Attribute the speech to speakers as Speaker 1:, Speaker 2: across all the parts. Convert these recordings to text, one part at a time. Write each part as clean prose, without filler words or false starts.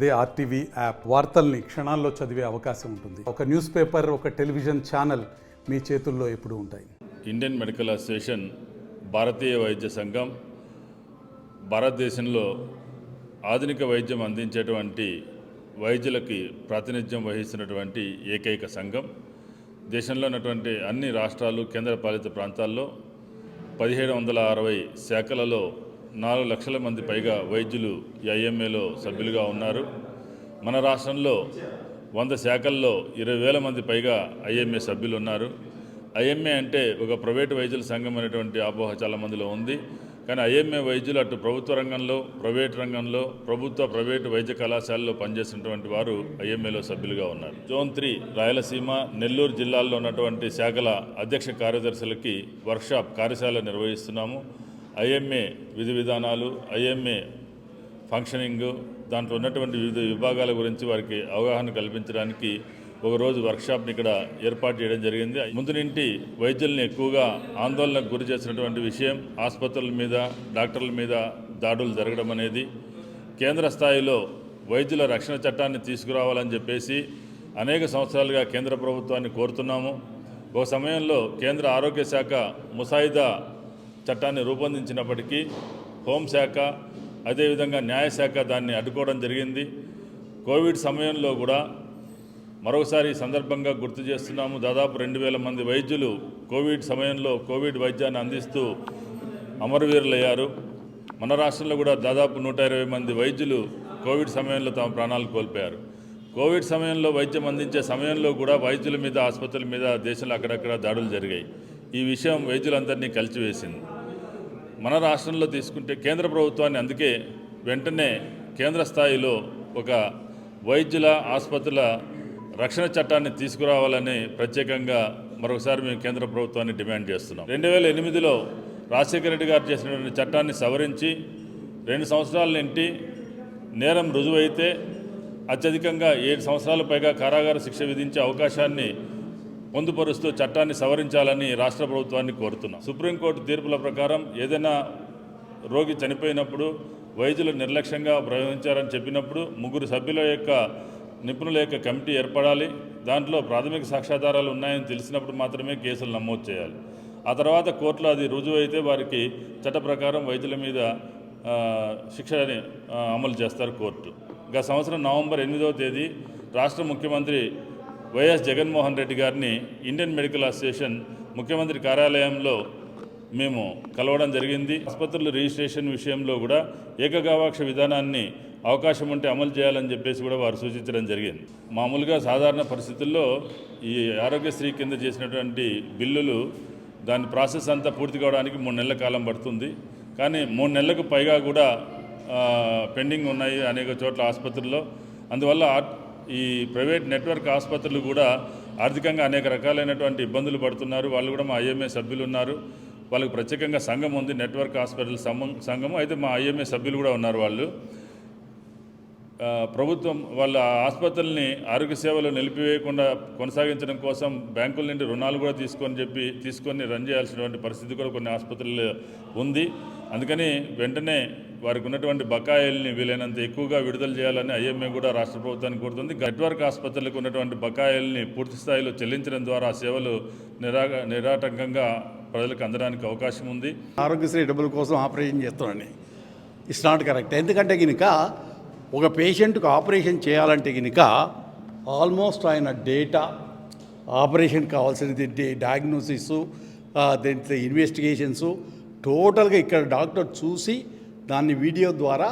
Speaker 1: అదే RTV app వార్తల్ని క్షణాల్లో చదివే అవకాశం ఉంటుంది. ఒక న్యూస్ పేపర్, ఒక టెలివిజన్ ఛానల్ మీ చేతుల్లో ఎప్పుడూ ఉంటాయి.
Speaker 2: ఇండియన్ మెడికల్ అసోసియేషన్ భారతీయ వైద్య సంఘం భారతదేశంలో ఆధునిక వైద్యం అందించేటువంటి వైద్యులకి ప్రాతినిధ్యం వహిస్తున్నటువంటి ఏకైక సంఘం. దేశంలో ఉన్నటువంటి అన్ని రాష్ట్రాలు, కేంద్రపాలిత ప్రాంతాల్లో 1760 శాఖలలో 4 లక్షల మంది పైగా వైద్యులు ఐఎంఏలో సభ్యులుగా ఉన్నారు. మన రాష్ట్రంలో 100 శాఖల్లో 20,000 మంది పైగా ఐఎంఏ సభ్యులు ఉన్నారు. ఐఎంఏ అంటే ఒక ప్రైవేటు వైద్యుల సంఘం అనేటువంటి అపోహ చాలా మందిలో ఉంది. కానీ ఐఎంఏ వైద్యులు అటు ప్రభుత్వ రంగంలో, ప్రైవేట్ రంగంలో, ప్రైవేటు వైద్య కళాశాలలో పనిచేస్తున్నటువంటి వారు ఐఎంఏలో సభ్యులుగా ఉన్నారు. జోన్ 3 రాయలసీమ, నెల్లూరు జిల్లాల్లో ఉన్నటువంటి శాఖల అధ్యక్ష కార్యదర్శులకి వర్క్షాప్ కార్యశాల నిర్వహిస్తున్నాము. ఐఎంఏ విధి విధానాలు, ఐఎంఏ ఫంక్షనింగ్, దాంట్లో ఉన్నటువంటి వివిధ విభాగాల గురించి వారికి అవగాహన కల్పించడానికి ఒకరోజు వర్క్షాప్ని ఇక్కడ ఏర్పాటు చేయడం జరిగింది. ముందు నుండి వైద్యుల్ని ఎక్కువగా ఆందోళనకు గురి చేసినటువంటి విషయం ఆసుపత్రుల మీద, డాక్టర్ల మీద దాడులు జరగడం అనేది. కేంద్ర స్థాయిలో వైద్యుల రక్షణ చట్టాన్ని తీసుకురావాలని చెప్పేసి అనేక సంవత్సరాలుగా కేంద్ర ప్రభుత్వాన్ని కోరుతున్నాము. ఒక సమయంలో కేంద్ర ఆరోగ్య శాఖ ముసాయిదా చట్టాన్ని రూపొందించినప్పటికీ హోంశాఖ, అదేవిధంగా న్యాయశాఖ దాన్ని అడ్డుకోవడం జరిగింది. కోవిడ్ సమయంలో కూడా మరొకసారి ఈ సందర్భంగా గుర్తు చేస్తున్నాము, దాదాపు 2,000 మంది వైద్యులు కోవిడ్ సమయంలో కోవిడ్ వైద్యాన్ని అందిస్తూ అమరవీరులయ్యారు. మన రాష్ట్రంలో కూడా దాదాపు 120 మంది వైద్యులు కోవిడ్ సమయంలో తమ ప్రాణాలు కోల్పోయారు. కోవిడ్ సమయంలో వైద్యం అందించే సమయంలో కూడా వైద్యుల మీద, ఆసుపత్రుల మీద దేశంలో అక్కడక్కడ దాడులు జరిగాయి. ఈ విషయం వైద్యులందరినీ కలిసివేసింది. మన రాష్ట్రంలో తీసుకుంటే కేంద్ర ప్రభుత్వాన్ని అందుకే వెంటనే కేంద్ర స్థాయిలో ఒక వైద్యుల, ఆసుపత్రుల రక్షణ చట్టాన్ని తీసుకురావాలని ప్రత్యేకంగా మరొకసారి మేము కేంద్ర ప్రభుత్వాన్ని డిమాండ్ చేస్తున్నాం. 2008లో రాజశేఖర రెడ్డి గారు చేసినటువంటి చట్టాన్ని సవరించి 2 సంవత్సరాల నుండి నేరం రుజువైతే అత్యధికంగా 7 సంవత్సరాల పైగా కారాగార శిక్ష విధించే అవకాశాన్ని పొందుపరుస్తూ చట్టాన్ని సవరించాలని రాష్ట్ర ప్రభుత్వాన్ని కోరుతున్నాం. సుప్రీంకోర్టు తీర్పుల ప్రకారం ఏదైనా రోగి చనిపోయినప్పుడు వైద్యులు నిర్లక్ష్యంగా ప్రవహించారని చెప్పినప్పుడు 3 సభ్యుల యొక్క నిపుణుల యొక్క కమిటీ ఏర్పడాలి. దాంట్లో ప్రాథమిక సాక్ష్యాధారాలు ఉన్నాయని తెలిసినప్పుడు మాత్రమే కేసులు నమోదు చేయాలి. ఆ తర్వాత కోర్టులో అది రుజువైతే వారికి చట్ట ప్రకారం వైద్యుల మీద శిక్షని అమలు చేస్తారు కోర్టు. గత సంవత్సరం నవంబర్ 8వ తేదీ రాష్ట్ర ముఖ్యమంత్రి వైఎస్ జగన్మోహన్ రెడ్డి గారిని ఇండియన్ మెడికల్ అసోసియేషన్ ముఖ్యమంత్రి కార్యాలయంలో మేము కలవడం జరిగింది. ఆసుపత్రుల రిజిస్ట్రేషన్ విషయంలో కూడా ఏకగవాక్ష విధానాన్ని అవకాశం ఉంటే అమలు చేయాలని చెప్పేసి కూడా వారు సూచించడం జరిగింది. మామూలుగా సాధారణ పరిస్థితుల్లో ఈ ఆరోగ్యశ్రీ కింద చేసినటువంటి బిల్లులు దాని ప్రాసెస్ అంతా పూర్తి కావడానికి 3 నెలల కాలం పడుతుంది. కానీ 3 నెలలకు పైగా కూడా పెండింగ్ ఉన్నాయి అనేక చోట్ల ఆసుపత్రుల్లో. అందువల్ల ఈ ప్రైవేట్ నెట్వర్క్ ఆసుపత్రులు కూడా ఆర్థికంగా అనేక రకాలైనటువంటి ఇబ్బందులు పడుతున్నారు. వాళ్ళు కూడా మా ఐఎంఏ సభ్యులు ఉన్నారు. వాళ్ళకి ప్రత్యేకంగా సంఘం ఉంది, నెట్వర్క్ హాస్పిటల్ సంఘము. అయితే మా ఐఎంఏ సభ్యులు కూడా ఉన్నారు. వాళ్ళు ప్రభుత్వం వాళ్ళ ఆసుపత్రుల్ని ఆరోగ్య సేవలు నిలిపివేయకుండా కొనసాగించడం కోసం బ్యాంకుల నుండి రుణాలు కూడా తీసుకొని రన్ చేయాల్సినటువంటి పరిస్థితి కూడా కొన్ని ఆసుపత్రుల్లో ఉంది. అందుకని వెంటనే వారికి ఉన్నటువంటి బకాయిల్ని వీలైనంత ఎక్కువగా విడుదల చేయాలని ఐఎంఏ కూడా రాష్ట్ర ప్రభుత్వాన్ని కోరుతుంది. నెట్వర్క్ ఆసుపత్రులకు ఉన్నటువంటి బకాయిల్ని పూర్తి స్థాయిలో చెల్లించడం ద్వారా సేవలు నిరాటంకంగా ప్రజలకు అందడానికి అవకాశం ఉంది.
Speaker 3: ఆరోగ్యశ్రీ డబ్బుల కోసం ఆపరేషన్ చేస్తానని ఇట్స్ నాట్ కరెక్ట్. ఎందుకంటే కనుక ఒక పేషెంట్కి ఆపరేషన్ చేయాలంటే కనుక ఆల్మోస్ట్ ఆయన డేటా, ఆపరేషన్ కావాల్సినది డయాగ్నోసిస్, దీంట్లో ఇన్వెస్టిగేషన్స్ టోటల్గా ఇక్కడ డాక్టర్ చూసి దాన్ని వీడియో ద్వారా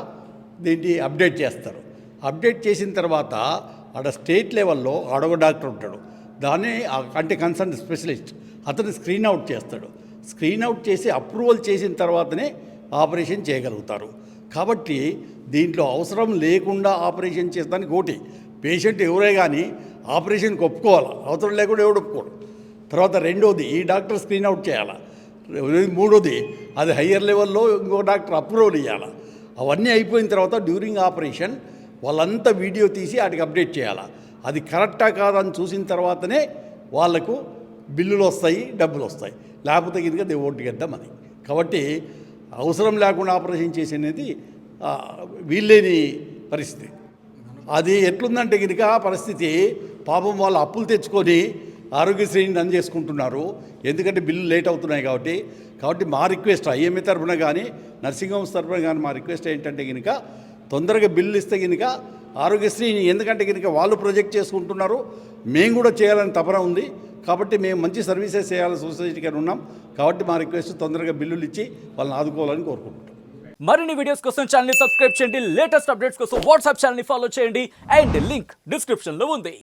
Speaker 3: దీన్ని అప్డేట్ చేస్తారు. అప్డేట్ చేసిన తర్వాత ఆడ స్టేట్ లెవెల్లో ఆడొక డాక్టర్ ఉంటాడు, దాన్ని అంటే కన్సర్న్ స్పెషలిస్ట్, అతను స్క్రీన్ అవుట్ చేస్తాడు. స్క్రీన్ అవుట్ చేసి అప్రూవల్ చేసిన తర్వాతనే ఆపరేషన్ చేయగలుగుతారు. కాబట్టి దీంట్లో అవసరం లేకుండా ఆపరేషన్ చేస్తానికి ఒకటి పేషెంట్ ఎవరే కానీ ఆపరేషన్కి ఒప్పుకోవాలి, అవసరం లేకుండా ఎవడు ఒప్పుకోడు. తర్వాత రెండోది ఈ డాక్టర్ స్క్రీన్ అవుట్ చేయాలి. మూడోది అది హయ్యర్ లెవెల్లో ఇంకో డాక్టర్ అప్రూవల్ ఇవ్వాలి. అవన్నీ అయిపోయిన తర్వాత డ్యూరింగ్ ఆపరేషన్ వాళ్ళంతా వీడియో తీసి వాటికి అప్డేట్ చేయాలి. అది కరెక్టా కాదని చూసిన తర్వాతనే వాళ్లకు బిల్లులు వస్తాయి, డబ్బులు వస్తాయి. లేకపోతే కిందగా దే ఓట్ గెద్దాం అది. కాబట్టి అవసరం లేకుండా ఆపరేషన్ చేసేది వీల్లేని పరిస్థితి. అది ఎట్లుందంటే కనుక పరిస్థితి పాపం వాళ్ళు అప్పులు తెచ్చుకొని ఆరోగ్యశ్రేణి రన్ చేసుకుంటున్నారు, ఎందుకంటే బిల్లు లేట్ అవుతున్నాయి కాబట్టి మా రిక్వెస్ట్ ఐఎంఏ తరఫున కానీ నర్సింగ్ హోమ్స్ తరఫున కానీ మా రిక్వెస్ట్ ఏంటంటే కనుక తొందరగా బిల్లు ఇస్తే కనుక ఆరోగ్యశ్రీని, ఎందుకంటే కనుక వాళ్ళు ప్రొజెక్ట్ చేసుకుంటున్నారు, మేము కూడా చేయాలని తపన ఉంది, కాబట్టి మేము మంచి సర్వీసెస్ చేయాలని సొసైటీకి ఉన్నాం, కాబట్టి మా రిక్వెస్ట్ తొందరగా బిల్లులు ఇచ్చి వాళ్ళని ఆదుకోవాలని కోరుకుంటున్నాం.
Speaker 4: మరిన్ని వీడియోస్ కోసం ఛానల్ ని సబ్స్క్రైబ్ చేయండి, లేటెస్ట్ అప్డేట్స్ కోసం వాట్సాప్ ఛానల్ ని ఫాలో చేయండి అండ్ లింక్ డిస్క్రిప్షన్ లో ఉంది.